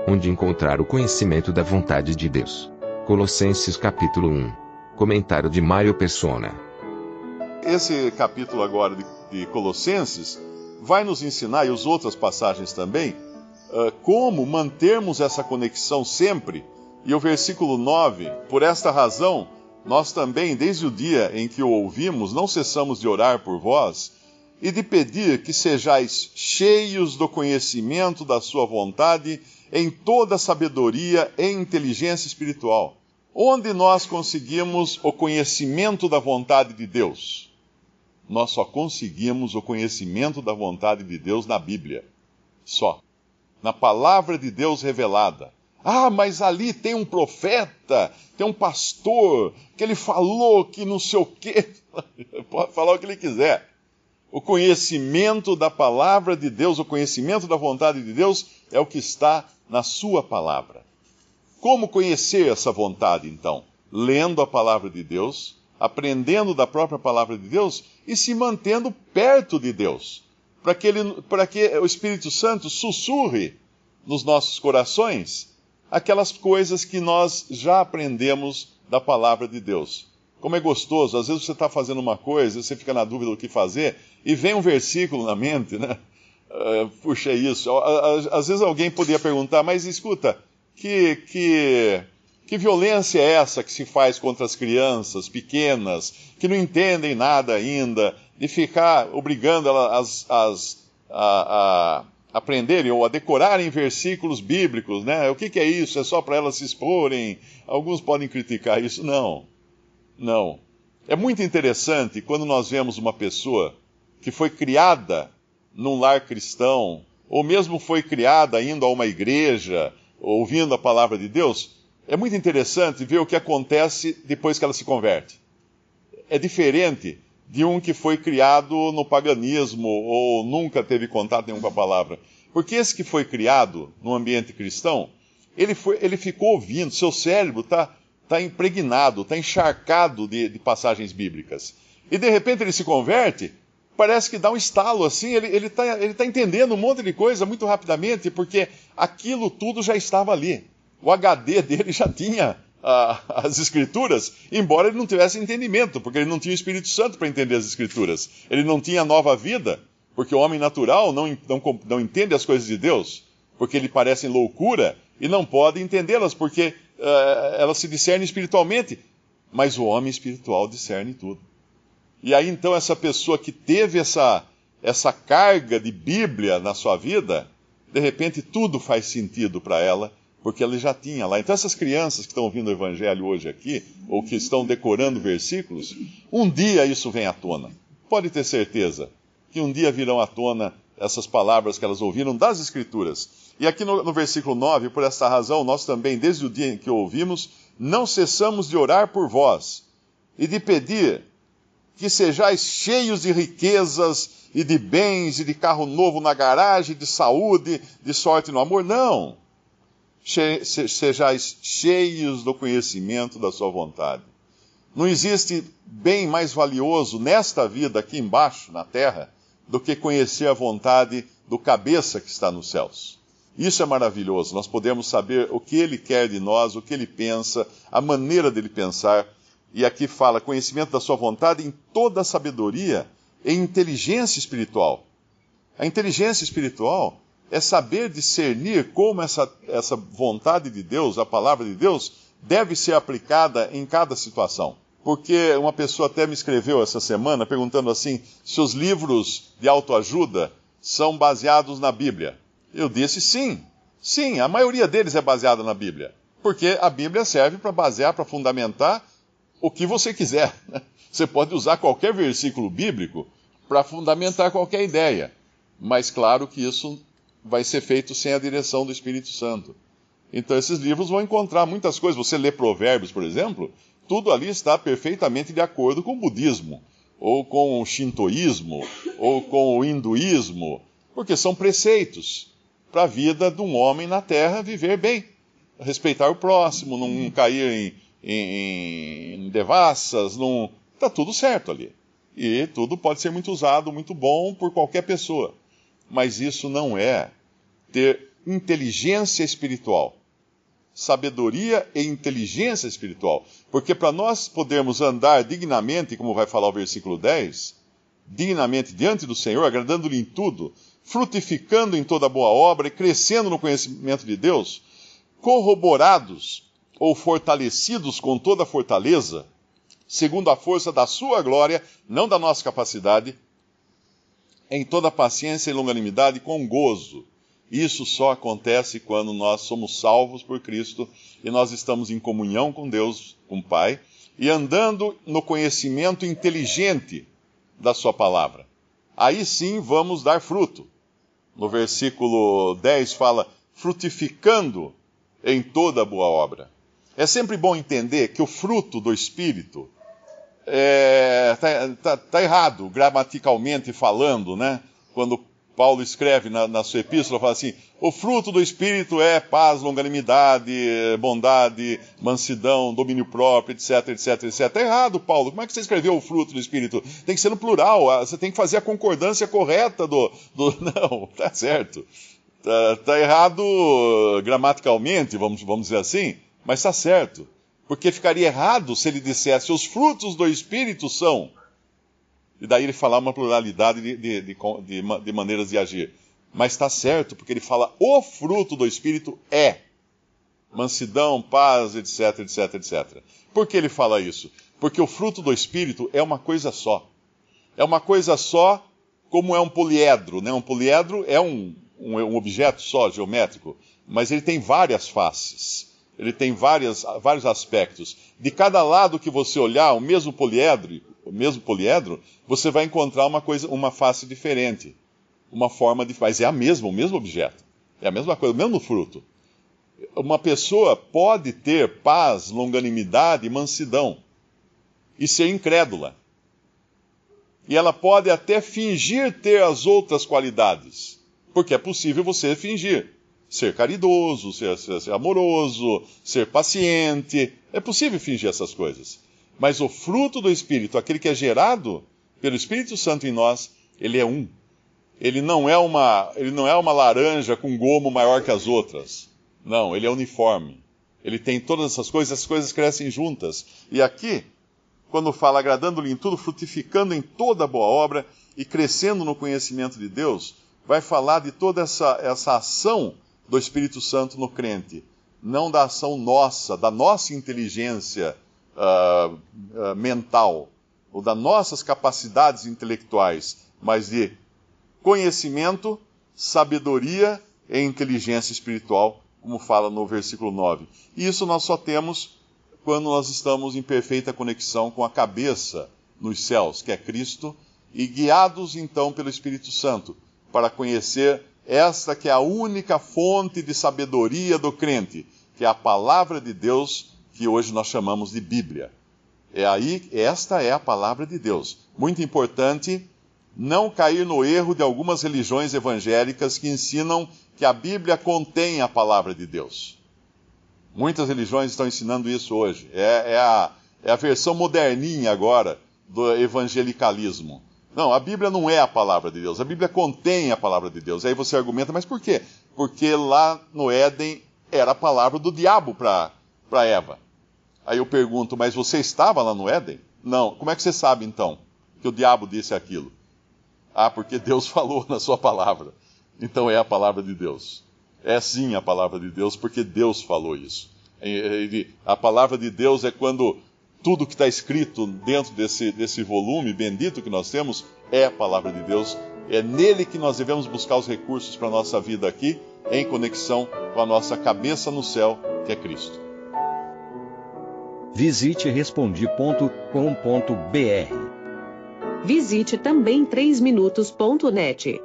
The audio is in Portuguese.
onde encontrar o conhecimento da vontade de Deus. Colossenses capítulo 1. Comentário de Mário Persona. Esse capítulo agora de Colossenses vai nos ensinar, e as outras passagens também, como mantermos essa conexão sempre. E o versículo 9, por esta razão, nós também, desde o dia em que o ouvimos, não cessamos de orar por vós e de pedir que sejais cheios do conhecimento da sua vontade em toda sabedoria e inteligência espiritual. Onde nós conseguimos o conhecimento da vontade de Deus? Nós só conseguimos o conhecimento da vontade de Deus na Bíblia. Só. Na palavra de Deus revelada. Ah, mas ali tem um profeta, tem um pastor, que ele falou que não sei o quê. Pode falar o que ele quiser. O conhecimento da palavra de Deus, o conhecimento da vontade de Deus é o que está na sua palavra. Como conhecer essa vontade, então? Lendo a palavra de Deus, aprendendo da própria palavra de Deus e se mantendo perto de Deus, para que o Espírito Santo sussurre nos nossos corações aquelas coisas que nós já aprendemos da palavra de Deus. Como é gostoso, às vezes você está fazendo uma coisa, você fica na dúvida do que fazer, e vem um versículo na mente, né? Puxa, é isso. Às vezes alguém poderia perguntar, mas escuta, que violência é essa que se faz contra as crianças pequenas, que não entendem nada ainda, de ficar obrigando elas a aprenderem ou a decorarem versículos bíblicos, né? O que é isso? É só para elas se exporem? Alguns podem criticar isso. Não. É muito interessante quando nós vemos uma pessoa que foi criada num lar cristão, ou mesmo foi criada indo a uma igreja, ouvindo a palavra de Deus. É muito interessante ver o que acontece depois que ela se converte. É diferente de um que foi criado no paganismo ou nunca teve contato nenhum com a palavra. Porque esse que foi criado no ambiente cristão, ele ficou ouvindo, seu cérebro está impregnado, está encharcado de passagens bíblicas. E de repente ele se converte, parece que dá um estalo assim, ele tá entendendo um monte de coisa muito rapidamente, porque aquilo tudo já estava ali. O HD dele já tinha as Escrituras, embora ele não tivesse entendimento, porque ele não tinha o Espírito Santo para entender as Escrituras. Ele não tinha nova vida, porque o homem natural não entende as coisas de Deus, porque lhe parecem loucura, e não pode entendê-las, porque elas se discernem espiritualmente. Mas o homem espiritual discerne tudo. E aí então essa pessoa que teve essa carga de Bíblia na sua vida, de repente tudo faz sentido para ela, porque ela já tinha lá. Então essas crianças que estão ouvindo o Evangelho hoje aqui, ou que estão decorando versículos, um dia isso vem à tona. Pode ter certeza que um dia virão à tona essas palavras que elas ouviram das Escrituras. E aqui no versículo 9, por esta razão, nós também, desde o dia em que o ouvimos, não cessamos de orar por vós e de pedir que sejais cheios de riquezas e de bens e de carro novo na garagem, de saúde, de sorte no amor. Não! Sejais cheios do conhecimento da sua vontade. Não existe bem mais valioso nesta vida aqui embaixo, na terra, do que conhecer a vontade do cabeça que está nos céus. Isso é maravilhoso. Nós podemos saber o que ele quer de nós, o que ele pensa, a maneira dele pensar. E aqui fala conhecimento da sua vontade em toda a sabedoria e inteligência espiritual. A inteligência espiritual é saber discernir como essa vontade de Deus, a palavra de Deus, deve ser aplicada em cada situação. Porque uma pessoa até me escreveu essa semana perguntando assim, se os livros de autoajuda são baseados na Bíblia. Eu disse sim, a maioria deles é baseada na Bíblia. Porque a Bíblia serve para basear, para fundamentar o que você quiser. Você pode usar qualquer versículo bíblico para fundamentar qualquer ideia. Mas claro que isso vai ser feito sem a direção do Espírito Santo. Então esses livros vão encontrar muitas coisas. Você lê Provérbios, por exemplo, tudo ali está perfeitamente de acordo com o budismo, ou com o shintoísmo, ou com o hinduísmo, porque são preceitos para a vida de um homem na terra viver bem, respeitar o próximo, não cair em devassas, está tudo certo ali. E tudo pode ser muito usado, muito bom por qualquer pessoa. Mas isso não é ter inteligência espiritual. Sabedoria e inteligência espiritual. Porque para nós podermos andar dignamente, como vai falar o versículo 10, dignamente diante do Senhor, agradando-lhe em tudo, frutificando em toda boa obra e crescendo no conhecimento de Deus, corroborados ou fortalecidos com toda fortaleza, segundo a força da sua glória, não da nossa capacidade, em toda paciência e longanimidade com gozo. Isso só acontece quando nós somos salvos por Cristo e nós estamos em comunhão com Deus, com o Pai, e andando no conhecimento inteligente da sua palavra. Aí sim vamos dar fruto. No versículo 10 fala, frutificando em toda boa obra. É sempre bom entender que o fruto do Espírito tá errado, gramaticalmente falando, né? Quando Paulo escreve na sua epístola, fala assim, o fruto do Espírito é paz, longanimidade, bondade, mansidão, domínio próprio, etc, etc, etc. Está errado, Paulo. Como é que você escreveu o fruto do Espírito? Tem que ser no plural, você tem que fazer a concordância correta do... Não, tá certo. Tá errado gramaticalmente, vamos dizer assim, mas está certo. Porque ficaria errado se ele dissesse, os frutos do Espírito são... E daí ele falar uma pluralidade de maneiras de agir. Mas está certo, porque ele fala, o fruto do Espírito é mansidão, paz, etc, etc, etc. Por que ele fala isso? Porque o fruto do Espírito é uma coisa só. É uma coisa só, como é um poliedro, né? Um poliedro é um objeto só, geométrico, mas ele tem várias faces. Ele tem vários aspectos. De cada lado que você olhar, o mesmo poliedro, você vai encontrar uma face diferente. Uma forma de... Mas é o mesmo objeto. É a mesma coisa, o mesmo fruto. Uma pessoa pode ter paz, longanimidade e mansidão e ser incrédula. E ela pode até fingir ter as outras qualidades. Porque é possível você fingir. Ser caridoso, ser amoroso, ser paciente. É possível fingir essas coisas. Mas o fruto do Espírito, aquele que é gerado pelo Espírito Santo em nós, ele é um. Ele não é uma laranja com gomo maior que as outras. Não, ele é uniforme. Ele tem todas essas coisas crescem juntas. E aqui, quando fala agradando-lhe em tudo, frutificando em toda boa obra e crescendo no conhecimento de Deus, vai falar de toda essa ação do Espírito Santo no crente. Não da ação nossa, da nossa inteligência mental, ou das nossas capacidades intelectuais, mas de conhecimento, sabedoria e inteligência espiritual, como fala no versículo 9. E isso nós só temos quando nós estamos em perfeita conexão com a cabeça nos céus, que é Cristo, e guiados então pelo Espírito Santo, para conhecer esta que é a única fonte de sabedoria do crente, que é a palavra de Deus, que hoje nós chamamos de Bíblia. Esta é a palavra de Deus. Muito importante não cair no erro de algumas religiões evangélicas que ensinam que a Bíblia contém a palavra de Deus. Muitas religiões estão ensinando isso hoje. É a versão moderninha agora do evangelicalismo. Não, a Bíblia não é a palavra de Deus. A Bíblia contém a palavra de Deus. Aí você argumenta, mas por quê? Porque lá no Éden era a palavra do diabo para Eva. Aí eu pergunto, mas você estava lá no Éden? Não. Como é que você sabe, então, que o diabo disse aquilo? Ah, porque Deus falou na sua palavra. Então é a palavra de Deus. É sim a palavra de Deus, porque Deus falou isso. A palavra de Deus é quando tudo que está escrito dentro desse volume bendito que nós temos é a palavra de Deus. É nele que nós devemos buscar os recursos para a nossa vida aqui, em conexão com a nossa cabeça no céu, que é Cristo. Visite Respondi.com.br. Visite também 3minutos.net.